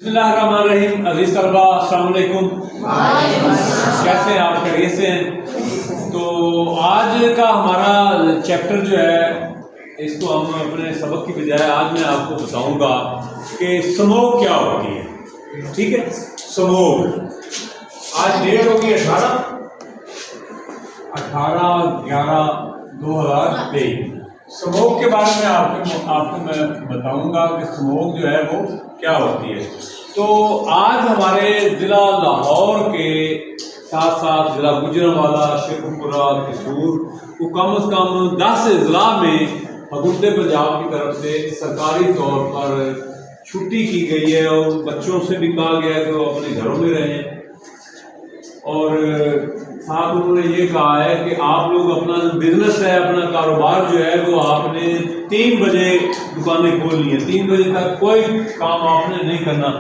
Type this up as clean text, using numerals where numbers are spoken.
बिस्मिल्लाहिर्रहमानिर्रहीम। अज़ीज़ तलबा अस्सलाम वालेकुम। कैसे हैं आप? खैरियत से हैं? तो आज का हमारा चैप्टर जो है इसको हम अपने सबक की बजाय आज मैं आपको बताऊंगा कि स्मोक क्या होती है। ठीक है, स्मोक। आज डेट होगी 18/11/2023। स्मोक के बारे में आपको मैं बताऊंगा कि स्मोक जो है वो क्या होती है। तो आज हमारे ज़िला लाहौर के साथ साथ ज़िला गुजरांवाला, शेखुपुरा, किशोर को कम से कम 10 ज़िला में हुकूमत पंजाब की तरफ से सरकारी तौर पर छुट्टी की गई है और बच्चों से भी कहा गया है कि वो अपने घरों में रहें। और साथ उन्होंने ये कहा है कि आप लोग अपना बिजनेस है, अपना कारोबार जो है वो आपने 3 बजे दुकानें खोलनी है। 3 बजे तक कोई काम आपने नहीं करना।